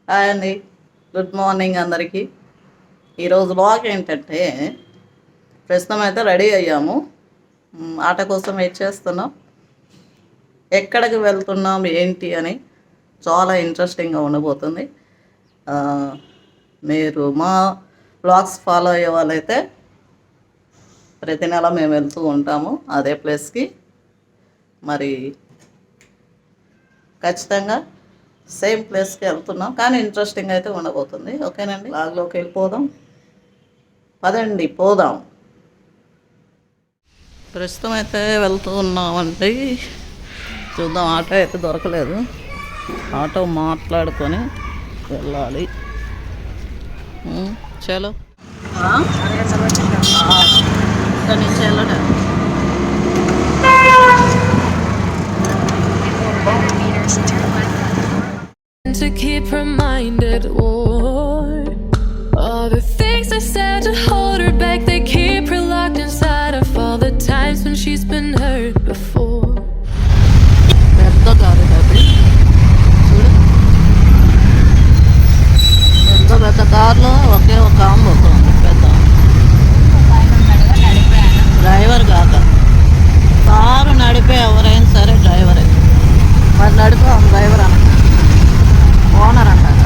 Hi అండి, good morning అందరికీ. ఈరోజు బ్లాగ్ ఏంటంటే, ప్రస్తుతం అయితే రెడీ అయ్యాము. ఆటో కోసం వెయిట్ చేస్తున్నాం. ఎక్కడికి వెళ్తున్నాం ఏంటి అని చాలా ఇంట్రెస్టింగ్గా ఉండబోతుంది. మీరు మా బ్లాగ్స్ ఫాలో అయ్యే వాళ్ళైతే ప్రతి నెల మేము వెళ్తూ ఉంటాము అదే ప్లేస్కి. మరి ఖచ్చితంగా సేమ్ ప్లేస్కి వెళ్తున్నాం, కానీ ఇంట్రెస్టింగ్ అయితే ఉండబోతుంది. ఓకేనండి, బ్లాగ్లోకి వెళ్ళిపోదాం. పదండి పోదాం. ప్రస్తుతం అయితే వెళ్తూ ఉన్నామండి. చూద్దాం, ఆటో అయితే దొరకలేదు. ఆటో మాట్లాడుకొని వెళ్ళాలి. చలో ఇక్కడ నుంచి వెళ్ళడం. To keep reminded, all the things I said to hold her back, they keep her locked inside of all the times when she's been hurt before. పెద్ద కారు అది, చూడు. పెద్ద పెద్ద కార్లో ఒకే ఒక ఆమె పోతుంది. పెద్ద డ్రైవర్ కాక కారు నడిపే ఎవరైనా సరే డ్రైవరే. మరి నడిపే డ్రైవర్ అన్న, ఓనర్ అంటారు.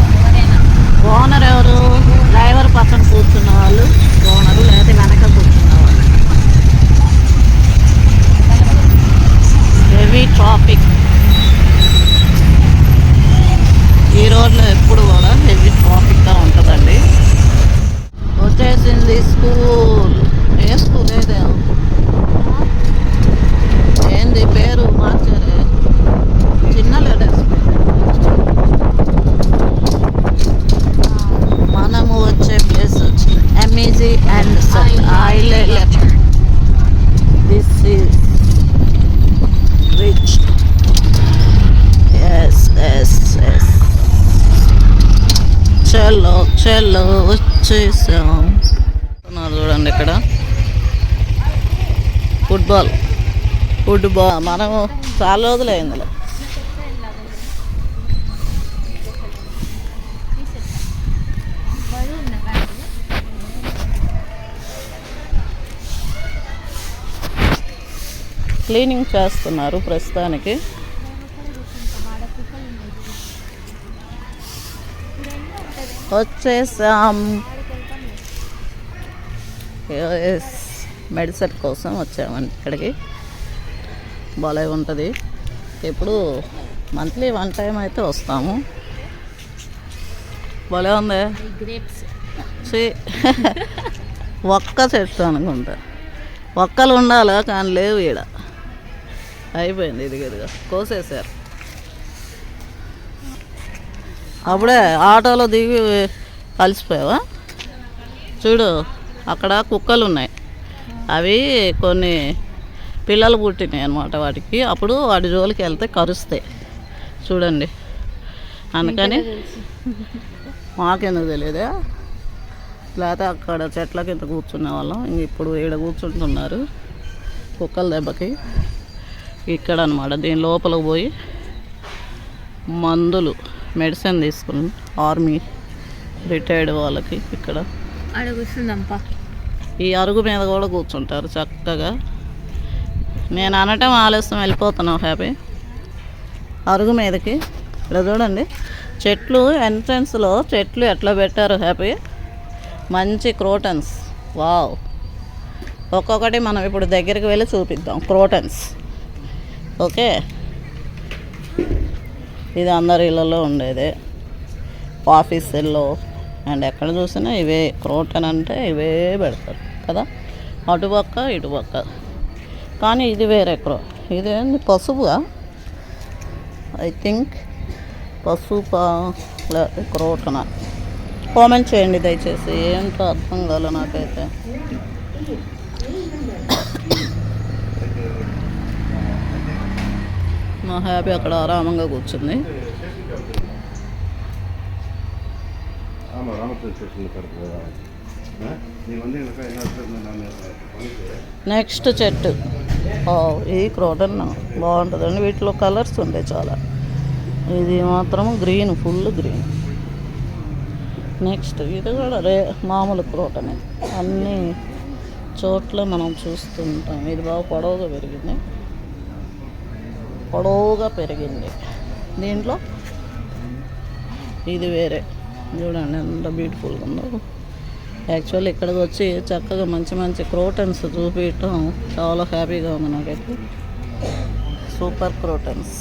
ఓనర్ ఎవరు? డ్రైవర్ పక్కన కూర్చున్న వాళ్ళు ఓనరు, లేదా వెనక కూర్చున్న వాళ్ళు. హెవీ ట్రాఫిక్ ఈ రోడ్లో ఎప్పుడు కూడా హెవీ ట్రాఫిక్గా ఉంటుందండి. వచ్చేసింది స్కూల్. ఏ స్కూల్ ఏదే ఏంది పేరు మార్చారే, చిన్న లెటర్స్. మనము వచ్చే place MEG and islet. This is rich. Yes yes yes. చలో చలో వచ్చేసాం. చూడండి ఇక్కడ ఫుట్బాల్. మనము చాలా రోజులు అయిందిలే. క్లీనింగ్ చేస్తున్నారు ప్రస్తుతానికి. వచ్చేసాం. మెడిసిన్ కోసం వచ్చామండి ఇక్కడికి. భలే ఉంటుంది. ఎప్పుడు మంత్లీ 1 టైం అయితే వస్తాము. భలే ఉంది. ఒక్క చెట్టు అనుకుంటా. ఒక్కలు ఉండాలా కానీ లేవు ఈడ. అయిపోయింది. ఇదిగా కోసేసారు. అప్పుడే ఆటోలో దిగి కలిసిపోయావా? చూడు, అక్కడ కుక్కలు ఉన్నాయి. అవి కొన్ని పిల్లలు పుట్టినాయి అన్నమాట వాటికి. అప్పుడు వాటి జోలికి వెళ్తే కరుస్తాయి. చూడండి, అందుకని మాకెందుకు తెలియదా? లేకపోతే అక్కడ చెట్ల కింద కూర్చునే వాళ్ళం. ఇంక ఇప్పుడు ఈడ కూర్చుంటున్నారు కుక్కల దెబ్బకి. ఇక్కడ అనమాట, దీని లోపలికి పోయి మందులు మెడిసిన్ తీసుకుని ఆర్మీ రిటైర్డ్ వాళ్ళకి ఇక్కడ ఈ అరుగు మీద కూడా కూర్చుంటారు చక్కగా. నేను అనటం ఆలస్యం, వెళ్ళిపోతున్నావు హ్యాపీ. అరుగు మీదకి ఇక్కడ చూడండి, చెట్లు ఎంట్రన్స్లో చెట్లు ఎట్లా పెట్టారు హ్యాపీ. మంచి క్రోటన్స్. వావ్. ఒక్కొక్కటి మనం ఇప్పుడు దగ్గరికి వెళ్ళి చూపిద్దాం. క్రోటన్స్. ఓకే, ఇది అందరి ఇళ్ళలో ఉండేదే, ఆఫీసుల్లో అండ్ ఎక్కడ చూసినా ఇవే. క్రోటన్ అంటే ఇవే పెడతారు కదా, అటుపక్క ఇటుపక్క. కానీ ఇది వేరే ఇదేంటి, పసుపుగా? ఐ థింక్ పసుపు క్రోటనా? కామెంట్ చేయండి దయచేసి. ఏంటో అర్థం కాలే నాకైతే. మా హ్యాపీ అక్కడ ఆరామంగా కూర్చుంది. నెక్స్ట్ చెట్టు ఇది క్రోటన్ బాగుంటుందండి. వీటిలో కలర్స్ ఉంటాయి చాలా. ఇది మాత్రం గ్రీన్, ఫుల్ గ్రీన్. నెక్స్ట్ ఇది కూడా మామూలు క్రోటనే, అన్ని చోట్ల మనం చూస్తుంటాం. ఇది బాగా పొడవుగా పెరిగింది. దీంట్లో ఇది వేరే, చూడండి ఎంత బ్యూటిఫుల్గా ఉందో. యాక్చువల్లీ ఇక్కడికి వచ్చి చక్కగా మంచి మంచి క్రోటన్స్ చూపించటం చాలా హ్యాపీగా ఉంది నాకైతే. Super crotons.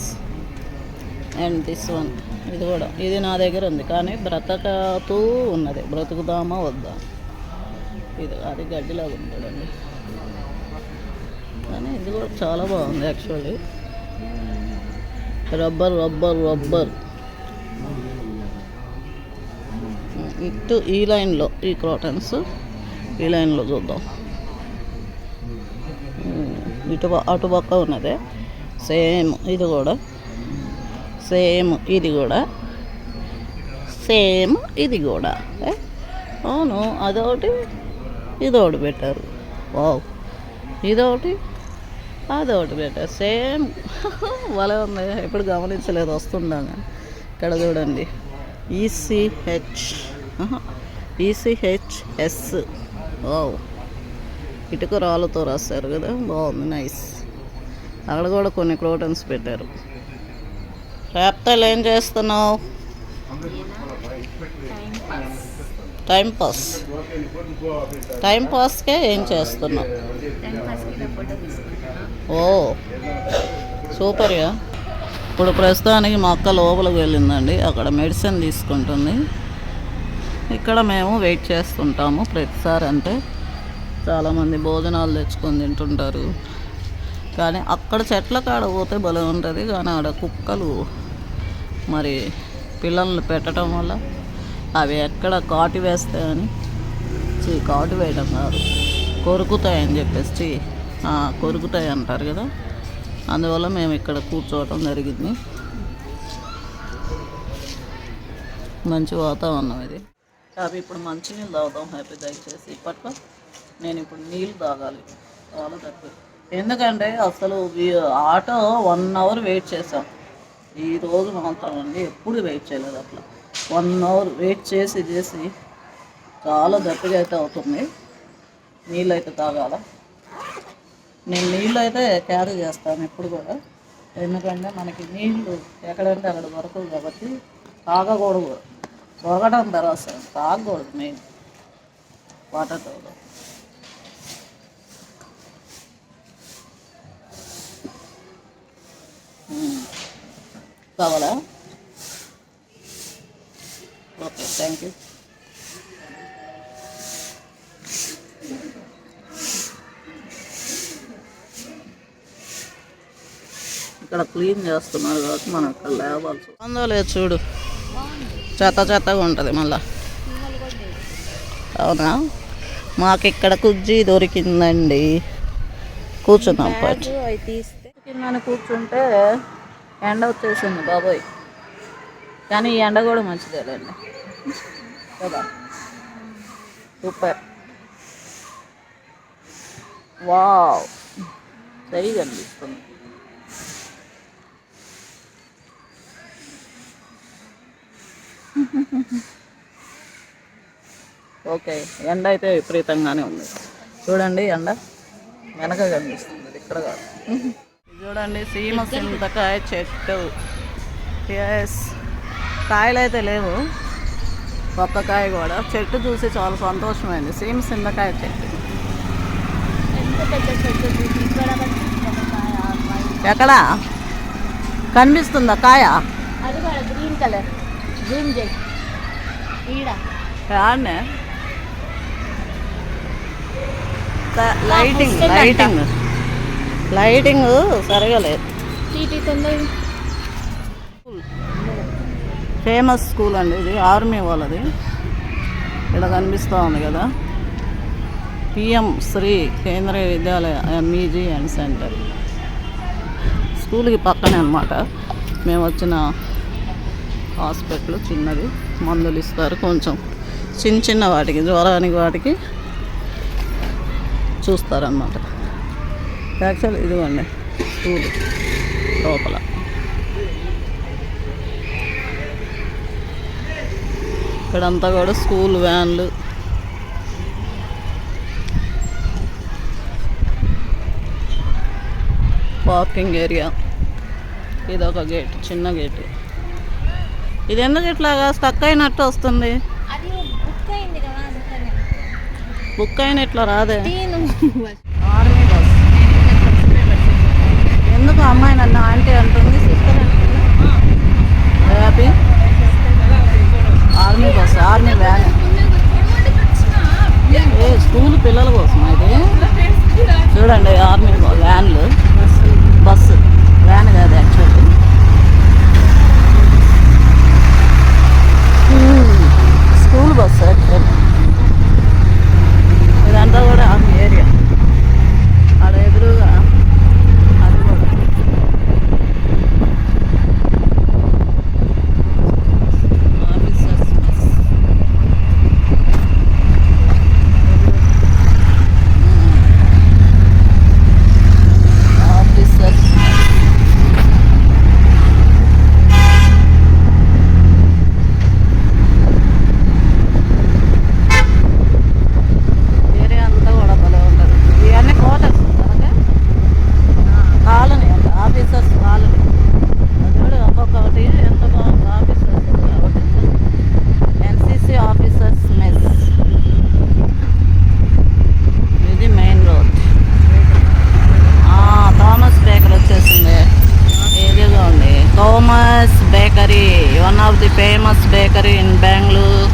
And this one, ఇది కూడా ఇది నా దగ్గర ఉంది కానీ బ్రతకతూ ఉన్నది. బ్రతుకుదామా వద్దా, ఇది అది గడ్డిలాగా ఉంది చూడండి. కానీ ఇది కూడా చాలా బాగుంది యాక్చువల్లీ. రబ్బర్ ఇటు ఈ లైన్లో ఈ క్రోటన్స్ ఈ లైన్లో చూద్దాం. అటు పక్క ఉన్నదే సేమ్, ఇది కూడా సేమ్, ఇది కూడా సేమ్, ఇది కూడా అవును. అదొకటి ఇదొకటి పెట్టారు. వావ్, ఇదొకటి అదొకటి పెట్టారు సేమ్. భలే ఉంది, ఎప్పుడు గమనించలేదు, వస్తుండగా. ఇక్కడ చూడండి ECHS. వావ్, ఇటుక రాళ్ళతో రాశారు కదా, బాగుంది, నైస్. అక్కడ కూడా కొన్ని క్రోటన్స్ పెట్టారు. రేపతలు ఏం చేస్తున్నావు? టైం పాస్కే ఏం చేస్తున్నావు? ఓ సూపర్గా. ఇప్పుడు ప్రస్తుతానికి మా అక్క లోపలికి వెళ్ళిందండి, అక్కడ మెడిసిన్ తీసుకుంటుంది. ఇక్కడ మేము వెయిట్ చేస్తుంటాము ప్రతిసారి. అంటే చాలామంది భోజనాలు తెచ్చుకొని తింటుంటారు, కానీ అక్కడ చెట్ల కాడ పోతే భలే ఉంటుంది. కానీ ఆడ కుక్కలు మరి పిల్లల్ని పెట్టడం వల్ల అవి ఎక్కడ కాటు వేస్తాయని, కాటు వేయడం కాదు, కొరుకుతాయని చెప్పేసి కొరుకుతాయి అంటారు కదా, అందువల్ల మేము ఇక్కడ కూర్చోవటం జరిగింది. మంచి వాతావరణం ఇది. అవి ఇప్పుడు మంచినీళ్ళు తాగుతాం హ్యాపీ. దయచేసి ఇప్పట్లో నేను ఇప్పుడు నీళ్ళు తాగాలి, చాలా తక్కువ. ఎందుకంటే అసలు ఆటో 1 అవర్ వెయిట్ చేసాం ఈరోజు మాత్రం అండి. ఎప్పుడు వెయిట్ చేయలేదు అట్లా. 1 అవర్ వెయిట్ చేసి చాలా దప్పిగా అయితే అవుతుంది. నీళ్ళు అయితే తాగాల. నేను నీళ్ళు అయితే క్యారీ చేస్తాను ఎప్పుడు కూడా, ఎందుకంటే మనకి నీళ్ళు ఎక్కడంటే అక్కడ దొరకదు కాబట్టి తాగకూడదు. దొరకడం తర్వాత తాగకూడదు, మెయిన్ వాటర్ తాగడం. కావాలా? Okay, thank you. ఇక్కడ క్లీన్ చేస్తున్నారు కాబట్టి మనం ఇక్కడ లేవాల్సి ఉందో లేదు. చూడు, చెత్తగా ఉంటుంది మళ్ళా. అవునా? మాకు ఇక్కడ కుర్చీ దొరికిందండి, కూర్చున్నాం. కిందని కూర్చుంటే ఎండ వచ్చేసింది బాబోయ్. కానీ ఈ ఎండ కూడా మంచిదేలేండి కదా. సూపర్, వావ్, సరిగా అనిపిస్తుంది. ఓకే, ఎండ అయితే విపరీతంగానే ఉంది. చూడండి, ఎండ వెనక కనిపిస్తుంది, ఇక్కడ కాదు. చూడండి, సీమ చింతకాయ చెట్టు. ఎస్, కాయలు అయితే లేవు, ఒక్క కాయ కూడా. చెట్టు చూసి చాలా సంతోషమైంది. సీమ చింతకాయ చెట్టు. ఎక్కడ కనిపిస్తుందా కాయ? గ్రీన్ కలర్, గ్రీన్ జెట్ ఆడనే. లైటింగ్ సరిగా లేదు. ఫేమస్ స్కూల్ అండి ఇది, ఆర్మీ వాళ్ళది. ఇక్కడ కనిపిస్తూ ఉంది కదా, PM Shri Kendriya Vidyalaya MEG and centre. స్కూల్కి పక్కనే అన్నమాట. మేము వచ్చిన హాస్పిటల్ చిన్నది, మందులు ఇస్తారు కొంచెం చిన్న వాటికి, జ్వరానికి వాటికి చూస్తారన్నమాట. యాక్చువల్ ఇదిగోండి స్కూల్ లోపల. ఇక్కడంతా కూడా స్కూల్ వ్యాన్లు. Parking area. ఇదొక గేట్, చిన్న గేట్. ఇది ఎందుకు ఇట్లాగా స్టక్ అయినట్టు వస్తుంది? అది బుక్ అయింది కదా అందుకనే. బుక్ అయిన ఇట్లా రాదే. తీను. Army bus. ఎందుకు అమ్మాయి నన్ను ఆంటీ అంటుంది, సిస్టర్ అంటుంది? Happy army bus, army van. ఏ స్కూల్ పిల్లల కోసం ఇది. చూడండి ఆర్మీ వ్యాన్లు. బస్సు వ్యాన్ కాదు యాక్చువల్లీ. School bus actually. ఇదంతా కూడా ఆర్మీ ఏరియా. ఆడ ఎదురుగా అది కూడా ఆఫీసర్స్ మెస్. ఆఫీసర్స్ ఏరియా అంతా కూడా భలే ఉంటుంది. ఇవన్నీ క్వార్టర్స్ కనుక కాలనీ అంట, ఆఫీసర్స్ కాలనీ. చూడు ఒక్కొక్కటి ఎంత బాగుంది. ఆఫీసర్స్ కాబట్టి ఎన్సిసి ఆఫీసర్స్ మెస్. ఇది మెయిన్ రోడ్. థామస్ బేకరీ వచ్చేసింది. ఏదిగా ఉంది Thomas bakery, one of the famous bakery in Bengaluru.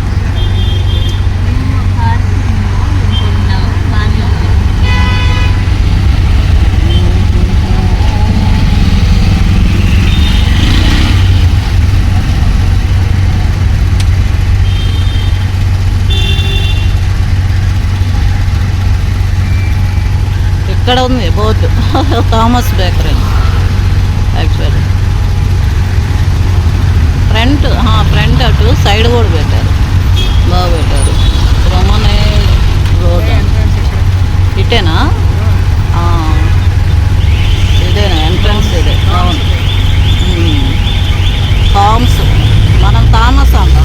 ఇక్కడ ఉంది board Thomas bakery actually. Front అటు సైడ్ కూడా పెట్టారు, బాగా పెట్టారు. రమణే రోడ్ ఇటేనా? ఇదేనా ఎంట్రన్స్? ఇదే అవును. థామస్, మనం థామస్ అంటాం.